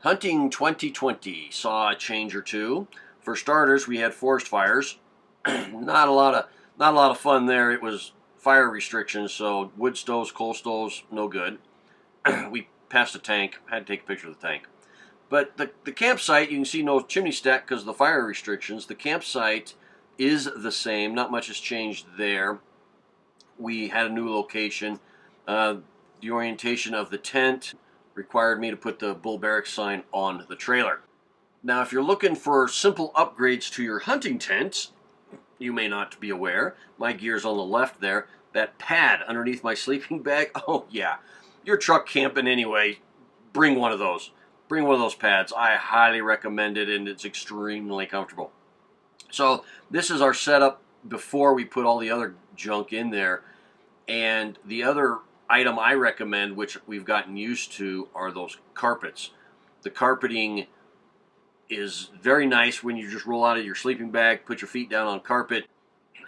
Hunting 2020 saw a change or two. For starters, we had forest fires. Not a lot of fun there. It was fire restrictions, so wood stoves, coal stoves, no good. We passed a tank. Had to take a picture of the tank. But the campsite, you can see no chimney stack because of the fire restrictions. The campsite is the same. Not much has changed there. We had a new location. The orientation of the tent required me to put the Bull Barracks sign on the trailer. Now, if you're looking for simple upgrades to your hunting tent, you may not be aware, my gear's on the left there, that pad underneath my sleeping bag, oh yeah, you're truck camping anyway, bring one of those. Bring one of those pads. I highly recommend it, and it's extremely comfortable. So this is our setup before we put all the other junk in there. And the other item I recommend, which we've gotten used to, are those carpets. The carpeting is very nice when you just roll out of your sleeping bag, put your feet down on carpet,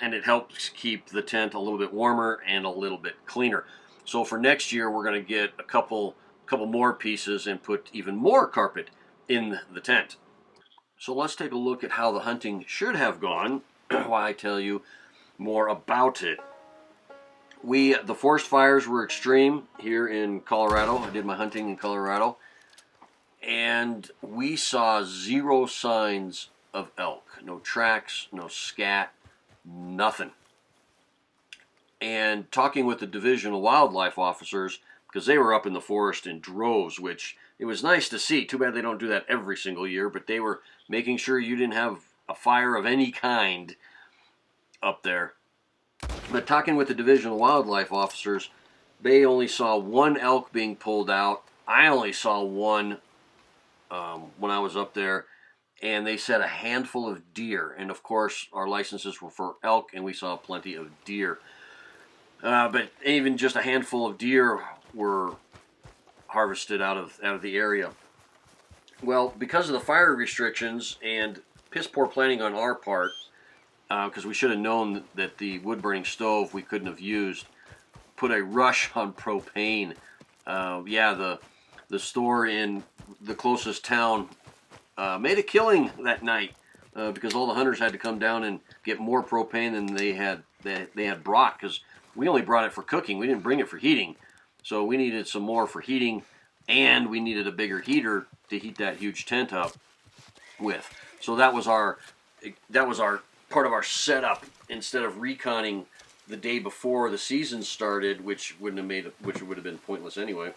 and it helps keep the tent a little bit warmer and a little bit cleaner. So for next year, we're going to get a couple more pieces and put even more carpet in the tent. So let's take a look at how the hunting should have gone while I tell you more about it. The forest fires were extreme here in Colorado. I did my hunting in Colorado, and we saw zero signs of elk. No tracks, no scat, nothing. And talking with the Division of Wildlife officers, because they were up in the forest in droves, which it was nice to see. Too bad they don't do that every single year, but they were making sure you didn't have a fire of any kind up there. But talking with the Division of Wildlife officers, they only saw one elk being pulled out. I only saw one when I was up there, and they said a handful of deer. And of course, our licenses were for elk, and we saw plenty of deer. But even just a handful of deer were harvested out of the area. Well, because of the fire restrictions and piss poor planning on our part, because we should have known that the wood-burning stove we couldn't have used, put a rush on propane. Yeah, the store in the closest town made a killing that night because all the hunters had to come down and get more propane than they had brought, because we only brought it for cooking. We didn't bring it for heating. So we needed some more for heating, and we needed a bigger heater to heat that huge tent up with. So that was our part of our setup. Instead of reconning the day before the season started, which would have been pointless anyway.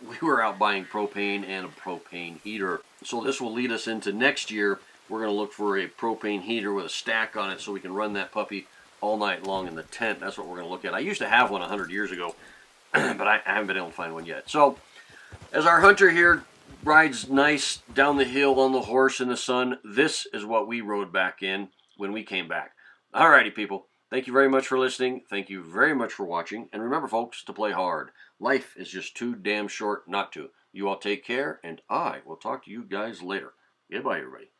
We were out buying propane and a propane heater. So this will lead us into next year. We're going to look for a propane heater with a stack on it so we can run that puppy all night long in the tent. That's what we're going to look at. I used to have one 100 years ago, but I haven't been able to find one yet. So as our hunter here rides nice down the hill on the horse in the sun, this is what we rode back in when we came back. Alrighty, people. Thank you very much for listening. Thank you very much for watching. And remember, folks, to play hard. Life is just too damn short not to. You all take care, and I will talk to you guys later. Goodbye, everybody.